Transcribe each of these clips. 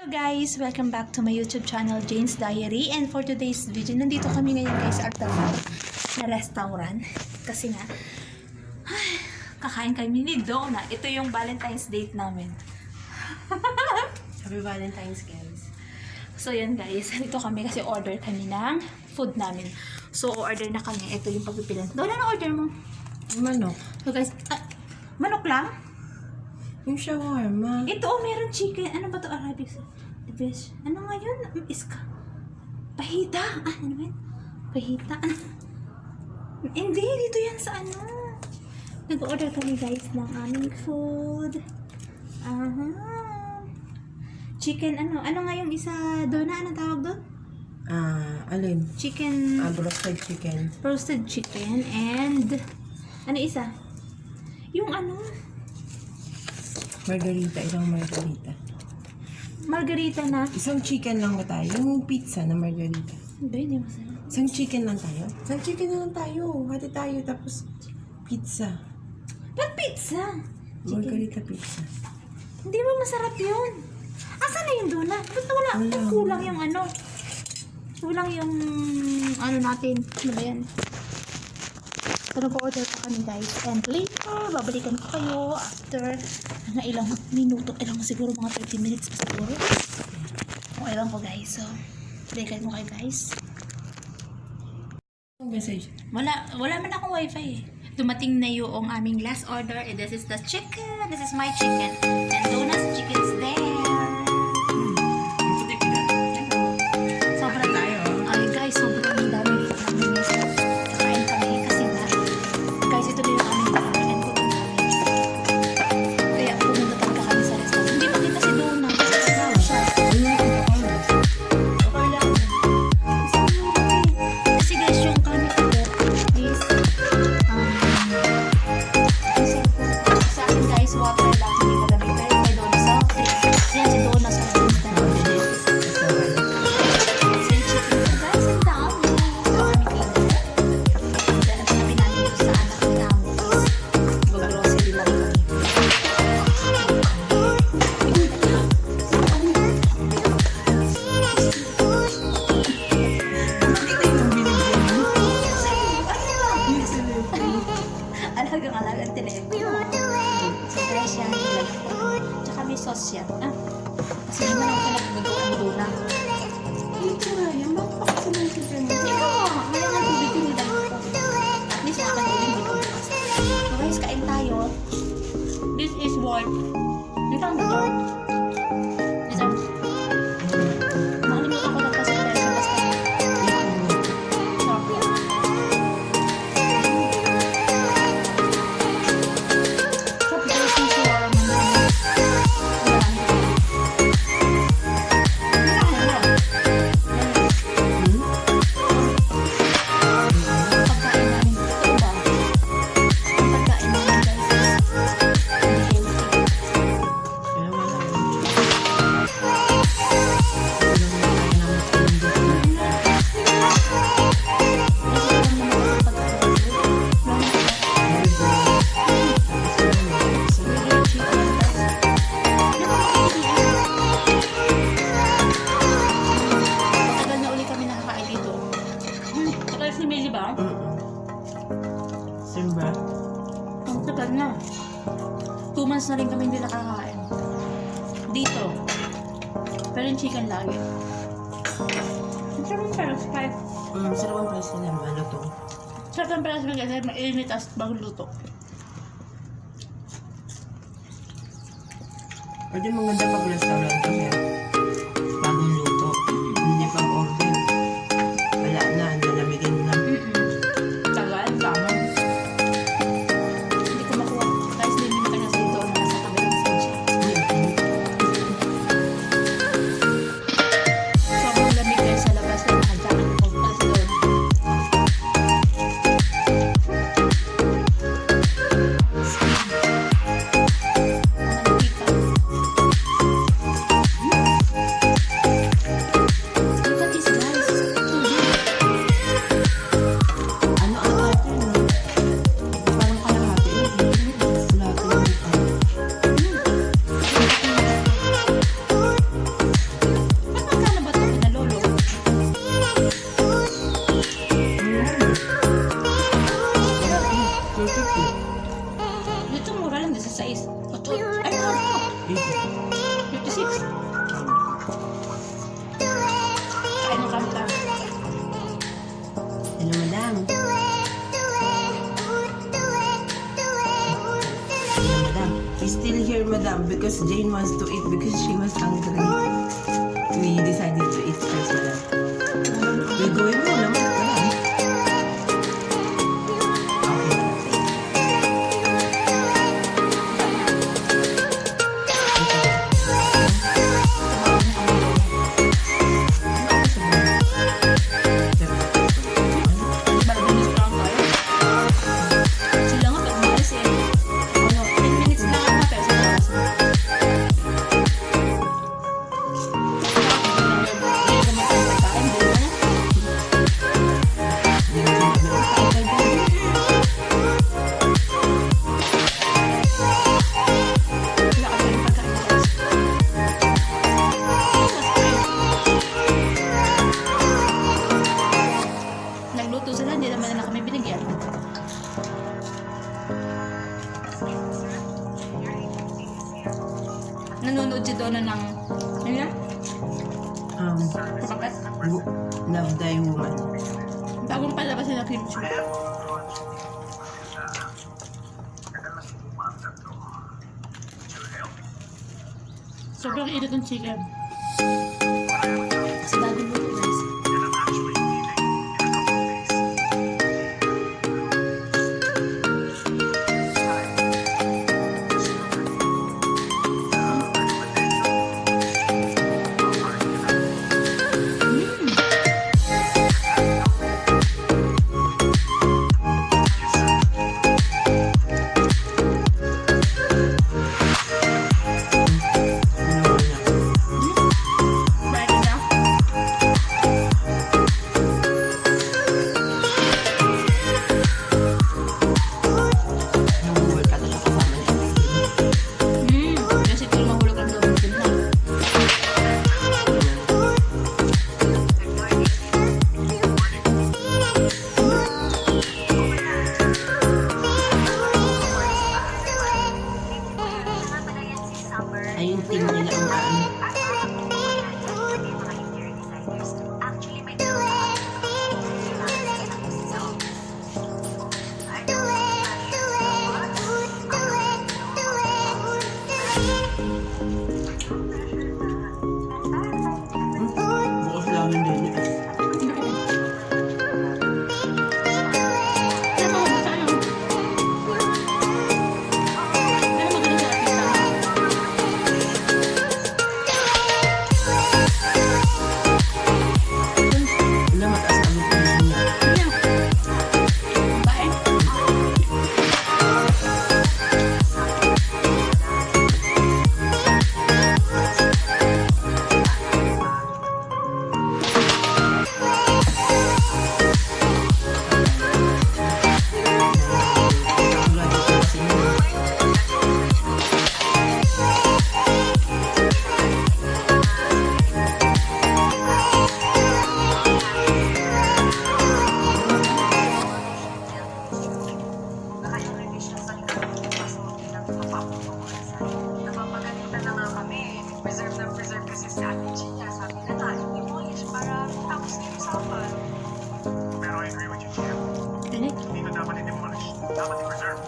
Hello guys! Welcome back to my YouTube channel, Jane's Diary. And for today's video, nandito kami ngayon guys sa Altanour Restaurant. Kasi nga, kakain kami ni Donna. Ito yung Valentine's date namin. Happy Valentine's, guys. So yan guys, dito kami kasi order kami ng food namin. So order na kami. Ito yung pagpipilan. Donna, ano order mo? Manok. So guys, manok lang? Yung shawarma. Ito meron chicken. Ano ba to Arabic? The best. Ano nga yun? Iska. Pahita. Ano ba yun? Pahita. Hindi, dito yan sa ano. Nag-order kami guys ng aming food. Chicken, ano nga yung isa, Donna, anong tawag doon? Alin? Chicken. Brosted chicken. Roasted chicken and ano isa? Yung ano? Margarita, isang margarita. Margarita na. Isang chicken lang ba tayo? Yung pizza na margarita. Hindi masarap. Isang chicken lang tayo? Isang chicken na lang tayo. Hati tayo, tapos pizza. Ba't pizza? Margarita pizza. Hindi mo masarap yun. Asan na yung Donna? Ba't wala? Kulang yung ano? Kulang yung ano natin. Ano ba yan? So, nag-order pa kami guys. And later, babalikan ko kayo after mga ilang minuto. Siguro mga 30 minutes pa siguro. O, ewan ko guys. So, balikan mo kayo guys. Message. Wala man akong wifi eh. Dumating na yung aming last order. And this is the chicken. This is my chicken. And Donna's chicken's there. Sobrang tayo. Ay guys, sobrang dami. Kakain kami kasi na. Guys, ito din yung aming bahay. Kaya pumunta talaga kami sa restaurant. Hindi makita si Donna. Kasi siya. Okay lang. Kasi guys, yung kami ko is sa akin guys, water lang. Hindi ko lamig. Pero kay Donna sa yan si Donna sa akin. Alagang telepono. So, fresh yan. Tsaka may sauce yan. Kasi naman ako nagluto ang Donna. Ito nga, yung magpakasalan si Donna. Hindi ka mo. Malang ang tubig yung nilang ko. At least makakatubig hindi ko bukas. So guys, kain tayo. This is what? Dito ang dito. Dito. Nakalimutan ko lang kasi basta. Simba. Ang tagal na. 2 months na rin kami hindi nakakain. Dito. Pero yung chicken lagi. Ang sarap ng peras kahit. Sarap ang price nila. Ano to? Sarap ng peras kasi mainit as bagong luto. Pwede maganda pag restaurant kasi bagong luto. Hindi pag order. Wala na. Nalamigin na. Tagal, tama. Hindi ko makuha. Guys, hindi nyo kasi ito na nasa kabilang stage. Sobrang lamig guys sa labas na nakajacket ko para sa doon. Mantika. because Jane wants to eat because she was hungry. We decided to eat first, wala. We're going mo naman. Wala. Sila nga pag umalis eh. 10 minutes lang ang pero sa labas. Nagluto sila, hindi naman na kami binigyan. Nanonood si Donna ng ano yan? Kapagkat? Love Thy Woman. Bagong palabas na cream cheese. Sobrang init ng chicken. Kasi bagong luto guys. Kasi kung mahulog ang loob ng na. Ayun, team nila ang ano. Bukas lang din. Pero mabuta lang. Pero magaling sa artista. Wala, mataas ang lutuin niya. Ano? Bae? Napapagalitan na nga kami. Preserve na preserve kasi strategy niya. Sabi na nga, demolish para tapos na yung usapan. Pero I agree with you, Jim. Tinik. Hindi na dapat i-demolish. Dapat i-preserve.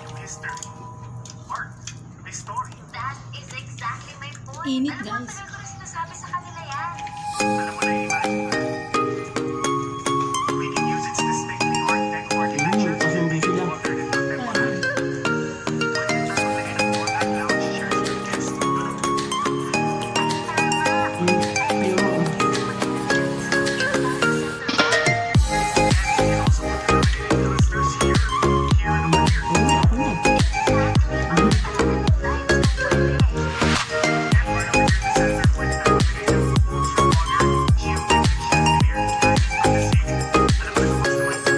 Yung history. Art. May story. That is exactly my point. Init, Alam mo, guys. tagal ko na sinasabi sa kanila yan. Alam mo na i-imagine mo. We can use its distinctly Art Deco architecture Kasundo sila. modern and contemporary. Pwede ito sa lagay ng modern lounge chairs for guests. Pero, And we can also put illuminated pilasters here, here, and over here. ako na. And right over here in the center, pwede na illuminated rooms for modern, geotechnic chandelier, guided from the ceiling. Alam mo na kung customize the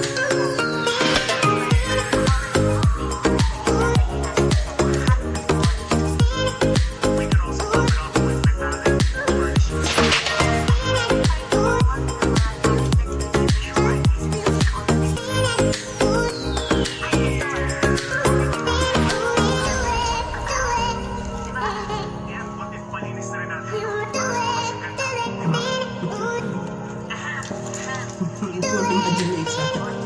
we can also top it off with metallic furnishings. And what if malinis na rin natin? Ito ang imaginate sa akin.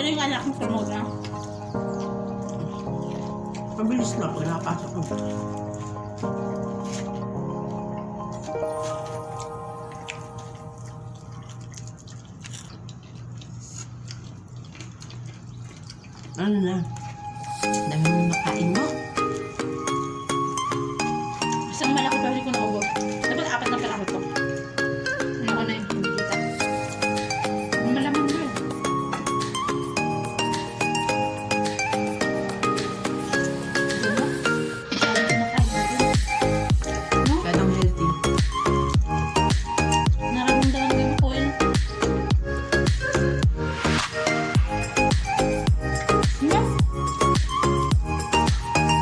Pero yung anak mo sumunod na. Mabilis na pag nakapasok ko. Ano na? Dami mo nakain mo? Isang malaki pa rin ko na ubo. Dapat 4 na pala ito. Ano ko na yung kita. Ang malaman mo yun. Diba? Masyado ko nakain natin. No? Ganong healthy. Nararamdaman ko yung oil. No?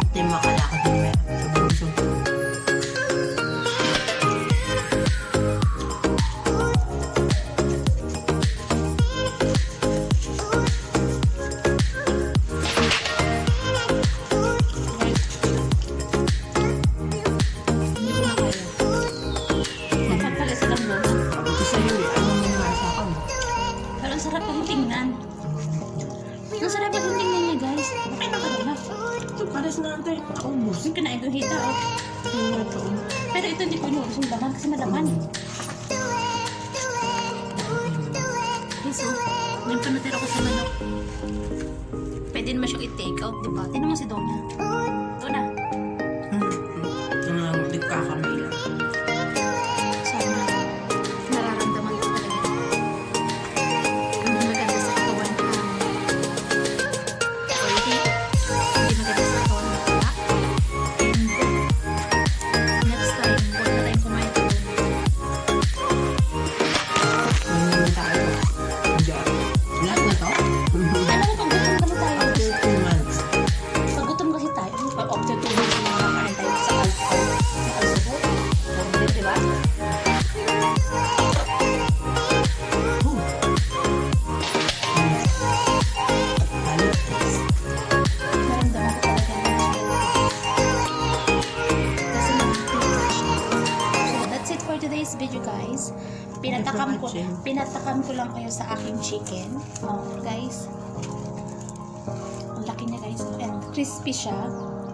Ito yung makalakad yung pera sa bulso. Hindi ko na kaya. Dapat pala sa lambong. Sabi ko sa'yo eh, ano mo nga sa akin? Pero ang sarap ang tingnan. Ang sarap ang tingnan niya, guys. Bakit nakarama? Ito, pares na natin. Naubos. Yung kinain ko hita, oh. Tingnan ito. Pero ito hindi ko inuubos yung laman kasi malaman. Guys, oh. Ngayon pa natira ko sa manok. Pwede naman siyang i-take out, di ba? Tingnan mo si Donna. Donna. Hindi ko kakamay lang. Sana nararamdaman ko talaga. Hindi maganda sa katawan ang oily. Hindi maganda sa katawan ng black. And next time, huwag na tayong kumain ko. Ano tayo? Diyan. Lahat na to? Alam mo, pag gutom kasi tayo. After 2 months. Pag gutom kasi tayo, pag after 2 months na nakakain tayo sa alcohol. Sa alcohol. Di ba? Oh. Balik. Naramdaman ko talaga yung kasi nag-pH. So, that's it for today's video, guys. Pinatakam ko lang kayo sa aking chicken. Oh, guys. Ang laki niya, guys. And crispy siya.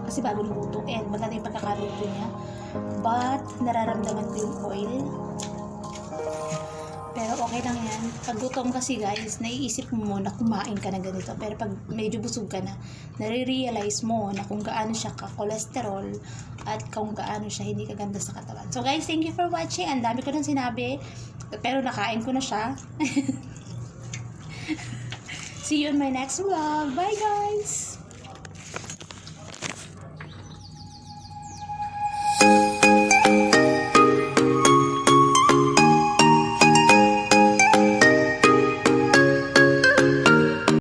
Kasi bago luto. And maganda yung pagkakaluto niya. But, nararamdaman ko yung oil. Pero okay lang yan. Pag gutom kasi, guys, naiisip mo muna kumain ka na ganito. Pero pag medyo busog ka na, nare-realize mo na kung gaano siya ka-cholesterol at kung gaano siya hindi kaganda sa katawan. So guys, thank you for watching. Ang dami ko nang sinabi, pero nakain ko na siya. See you in my next vlog. Bye guys!